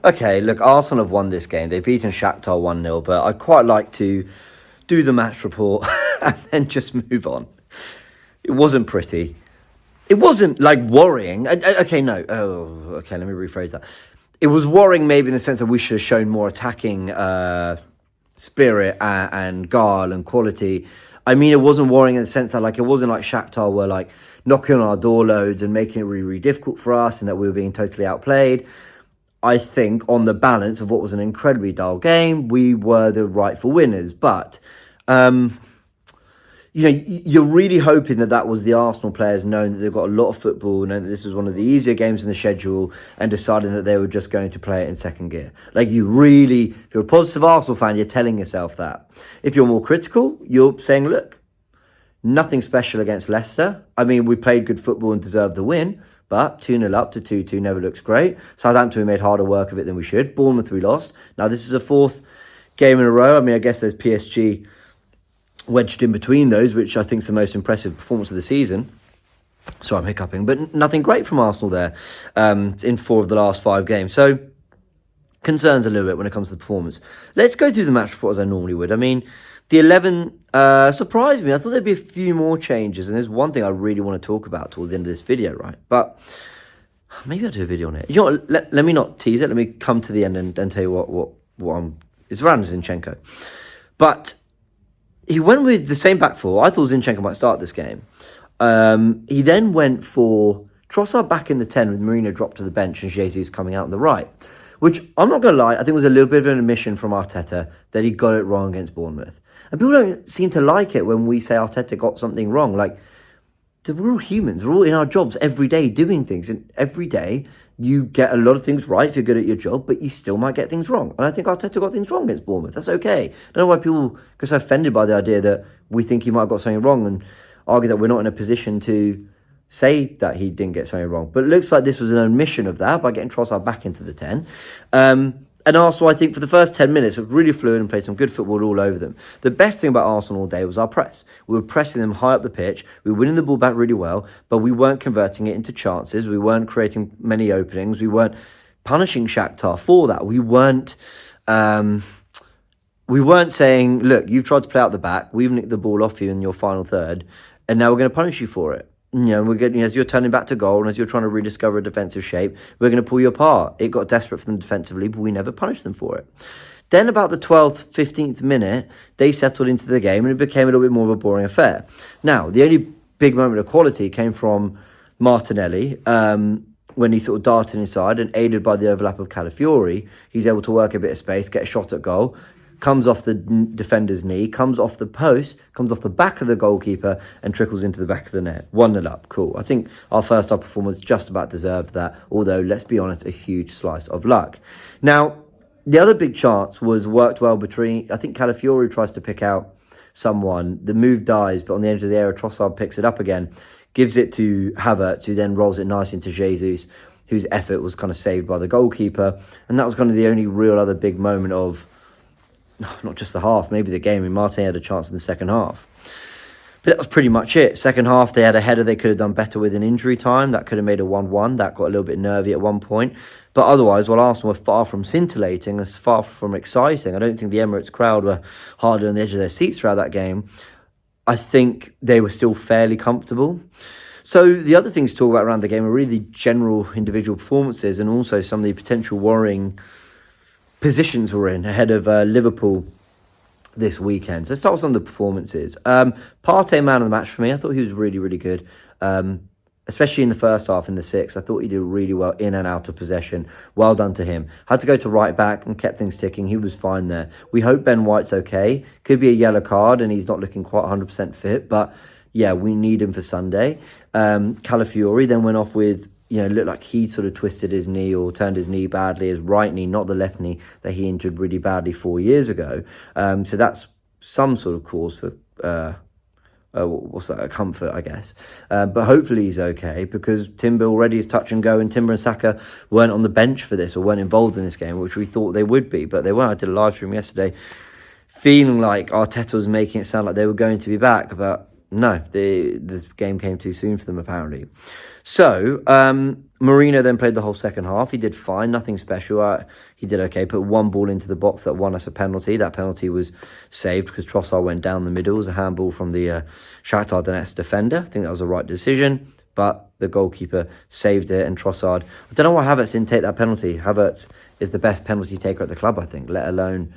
Okay, look, Arsenal have won this game. They've beaten Shakhtar 1-0, but I'd quite like to do the match report and then just move on. It wasn't pretty. It wasn't, like, worrying. Okay, no. Oh, okay, let me rephrase that. It was worrying maybe in the sense that we should have shown more attacking spirit and guile and quality. I mean, it wasn't worrying in the sense that, like, it wasn't like Shakhtar were, like, knocking on our door loads and making it really, really difficult for us and that we were being totally outplayed. I think on the balance of what was an incredibly dull game, we were the rightful winners. But, you're really hoping that was the Arsenal players knowing that they've got a lot of football, knowing that this was one of the easier games in the schedule and deciding that they were just going to play it in second gear. Like, if you're a positive Arsenal fan, you're telling yourself that. If you're more critical, you're saying, look, nothing special against Leicester. I mean, we played good football and deserved the win. But 2-0 up to 2-2 never looks great. Southampton, we made harder work of it than we should. Bournemouth, we lost. Now, this is a fourth game in a row. I mean, I guess there's PSG wedged in between those, which I think is the most impressive performance of the season. So I'm hiccuping. But nothing great from Arsenal there in 4 of the last 5 games. So concerns a little bit when it comes to the performance. Let's go through the match report as I normally would. I mean, the 11 surprised me. I thought there'd be a few more changes. And there's one thing I really want to talk about towards the end of this video, right? But maybe I'll do a video on it. You know what? Let me not tease it. Let me come to the end and tell you what I'm... It's around Zinchenko. But he went with the same back four. I thought Zinchenko might start this game. He then went for Trossard back in the 10 with Mourinho dropped to the bench and Jesus coming out on the right. Which, I'm not going to lie, I think was a little bit of an admission from Arteta that he got it wrong against Bournemouth. And people don't seem to like it when we say Arteta got something wrong. Like, we're all humans. We're all in our jobs every day doing things. And every day you get a lot of things right if you're good at your job, but you still might get things wrong. And I think Arteta got things wrong against Bournemouth. That's okay. I don't know why people get so offended by the idea that we think he might have got something wrong and argue that we're not in a position to say that he didn't get something wrong. But it looks like this was an admission of that by getting Trossard back into the 10. And Arsenal, I think, for the first 10 minutes, was really fluid and played some good football all over them. The best thing about Arsenal all day was our press. We were pressing them high up the pitch. We were winning the ball back really well, but we weren't converting it into chances. We weren't creating many openings. We weren't punishing Shakhtar for that. We weren't saying, look, you've tried to play out the back. We've nicked the ball off you in your final third, and now we're going to punish you for it. As you're turning back to goal and as you're trying to rediscover a defensive shape, we're going to pull you apart. It got desperate for them defensively, but we never punished them for it. Then about the 12th, 15th minute, they settled into the game and it became a little bit more of a boring affair. Now, the only big moment of quality came from Martinelli when he sort of darted inside and aided by the overlap of Calafiori. He's able to work a bit of space, get a shot at goal. Comes off the defender's knee, comes off the post, comes off the back of the goalkeeper and trickles into the back of the net. 1-0 up, cool. I think our first half performance just about deserved that, although, let's be honest, a huge slice of luck. Now, the other big chance was worked well between, I think Calafiori tries to pick out someone, the move dies, but on the edge of the area, Trossard picks it up again, gives it to Havertz, who then rolls it nice into Jesus, whose effort was kind of saved by the goalkeeper, and that was kind of the only real other big moment of not just the half, maybe the game. I mean, Martin had a chance in the second half. But that was pretty much it. Second half, they had a header they could have done better with in injury time. That could have made a 1-1. That got a little bit nervy at one point. But otherwise, while Arsenal were far from scintillating, as far from exciting, I don't think the Emirates crowd were hardly on the edge of their seats throughout that game. I think they were still fairly comfortable. So the other things to talk about around the game are really the general individual performances and also some of the potential worrying positions we're in ahead of Liverpool this weekend. So let's start with some of the performances. Partey, man of the match for me. I thought he was really, really good, especially in the first half in the 6th. I thought he did really well in and out of possession. Well done to him. Had to go to right back and kept things ticking. He was fine there. We hope Ben White's okay. Could be a yellow card and he's not looking quite 100% fit, but yeah, we need him for Sunday. Calafiori then went off with, looked like he sort of twisted his knee or turned his knee badly, his right knee, not the left knee that he injured really badly 4 years ago. So that's some sort of cause for, comfort, I guess. But hopefully he's okay because Timber already is touch and go and Timber and Saka weren't on the bench for this or weren't involved in this game, which we thought they would be, but they weren't. I did a live stream yesterday feeling like Arteta was making it sound like they were going to be back, but no, the game came too soon for them apparently. So, Mourinho then played the whole second half. He did fine, nothing special. He did okay, put one ball into the box that won us a penalty. That penalty was saved because Trossard went down the middle. It was a handball from the Shakhtar Donetsk defender. I think that was the right decision, but the goalkeeper saved it, and Trossard... I don't know why Havertz didn't take that penalty. Havertz is the best penalty taker at the club, I think, let alone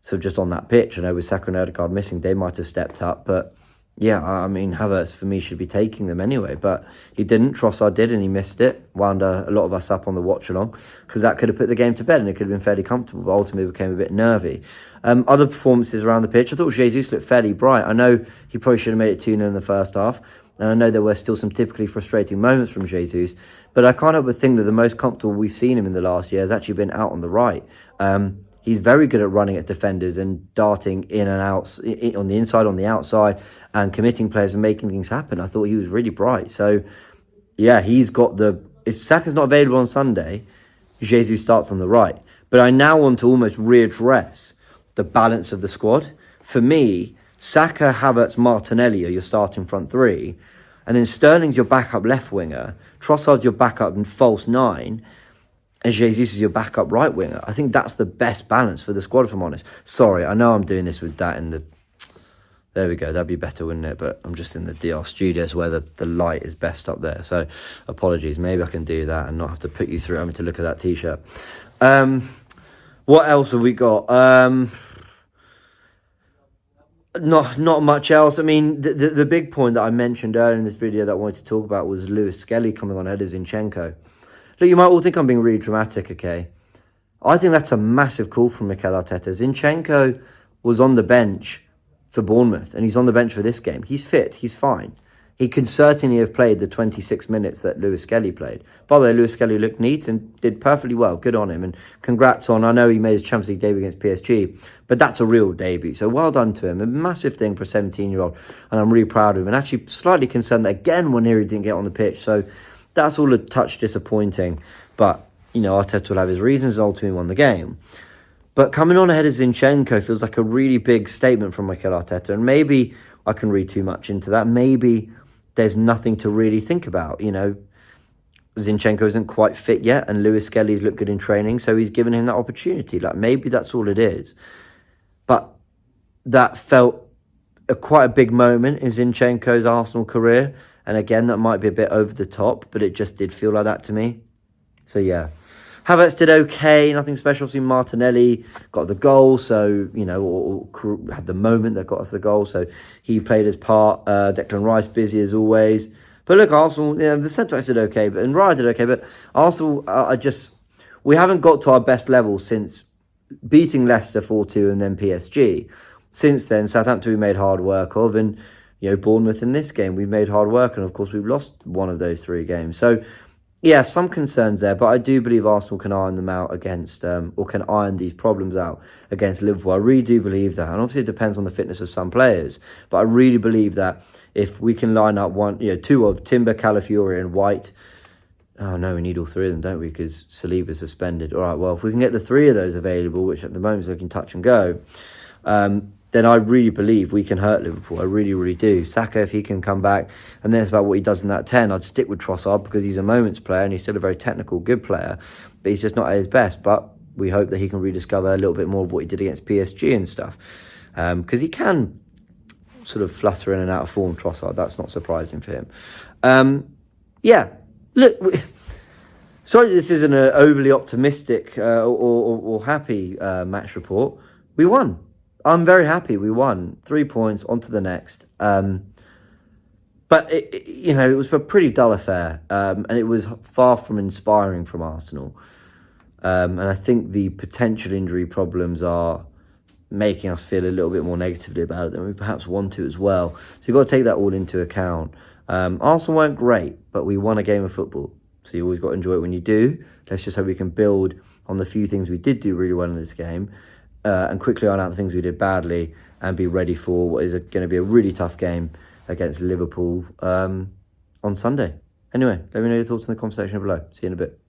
sort of just on that pitch. I know with Saka and Odegaard missing, they might have stepped up, but... yeah, I mean, Havertz, for me, should be taking them anyway, but he didn't. Trossard did, and he missed it. Wound a lot of us up on the watch-along, because that could have put the game to bed, and it could have been fairly comfortable, but ultimately became a bit nervy. Other performances around the pitch, I thought Jesus looked fairly bright. I know he probably should have made it 2-0 in the first half, and I know there were still some typically frustrating moments from Jesus, but I can't help but think that the most comfortable we've seen him in the last year has actually been out on the right. He's very good at running at defenders and darting in and out on the inside, on the outside, and committing players and making things happen. I thought he was really bright. So, yeah, he's got the... if Saka's not available on Sunday, Jesus starts on the right. But I now want to almost readdress the balance of the squad. For me, Saka, Havertz, Martinelli are your starting front three. And then Sterling's your backup left winger. Trossard's your backup and false nine. And Jesus is your backup right winger. I think that's the best balance for the squad, if I'm honest. Sorry, I know I'm doing this with that in the... there we go, that'd be better, wouldn't it? But I'm just in the DR studios where the light is best up there. So apologies, maybe I can do that and not have to put you through having to look at that T-shirt. What else have we got? Not much else. I mean, the big point that I mentioned earlier in this video that I wanted to talk about was Lewis Skelly coming on ahead of Zinchenko. Look, you might all think I'm being really dramatic, okay? I think that's a massive call from Mikel Arteta. Zinchenko was on the bench for Bournemouth, and he's on the bench for this game. He's fit, he's fine. He could certainly have played the 26 minutes that Lewis Skelly played. By the way, Lewis Skelly looked neat and did perfectly well. Good on him, and congrats on... I know he made his Champions League debut against PSG, but that's a real debut, so well done to him. A massive thing for a 17-year-old, and I'm really proud of him, and actually slightly concerned that, again, Nwaneri didn't get on the pitch, so... that's all a touch disappointing, but, you know, Arteta will have his reasons and ultimately won the game. But coming on ahead of Zinchenko feels like a really big statement from Mikel Arteta, and maybe I can read too much into that. Maybe there's nothing to really think about, you know. Zinchenko isn't quite fit yet, and Lewis Skelly's looked good in training, so he's given him that opportunity. Like, maybe that's all it is. But that felt quite a big moment in Zinchenko's Arsenal career. And again, that might be a bit over the top, but it just did feel like that to me. So, yeah. Havertz did okay, nothing special. See, Martinelli got the goal, so, you know, or had the moment that got us the goal, so he played his part. Declan Rice busy as always. But look, Arsenal, you know, the centre-backs did okay, and Raya did okay, but Arsenal we haven't got to our best level since beating Leicester 4-2 and then PSG. Since then, Southampton we made hard work of, and... you know, Bournemouth in this game, we've made hard work, and of course we've lost one of those 3 games. So, yeah, some concerns there, but I do believe Arsenal can iron them out against, or can iron these problems out against Liverpool. I really do believe that, and obviously it depends on the fitness of some players, but I really believe that if we can line up 2 of Timber, Calafiori and White... oh no, we need all 3 of them, don't we? Because Saliba's suspended. All right, well, if we can get the 3 of those available, which at the moment is looking touch and go... then I really believe we can hurt Liverpool. I really, really do. Saka, if he can come back, and then it's about what he does in that 10. I'd stick with Trossard because he's a moments player and he's still a very technical, good player, but he's just not at his best. But we hope that he can rediscover a little bit more of what he did against PSG and stuff, because he can sort of flutter in and out of form, Trossard. That's not surprising for him. Yeah, look... sorry this isn't an overly optimistic or happy match report. We won. I'm very happy we won. 3 points, on to the next. But, you know, it was a pretty dull affair. And it was far from inspiring from Arsenal. And I think the potential injury problems are making us feel a little bit more negatively about it than we perhaps want to as well. So you've got to take that all into account. Arsenal weren't great, but we won a game of football. So you always got to enjoy it when you do. Let's just hope we can build on the few things we did do really well in this game. And quickly iron out the things we did badly and be ready for what is going to be a really tough game against Liverpool on Sunday. Anyway, let me know your thoughts in the comment section below. See you in a bit.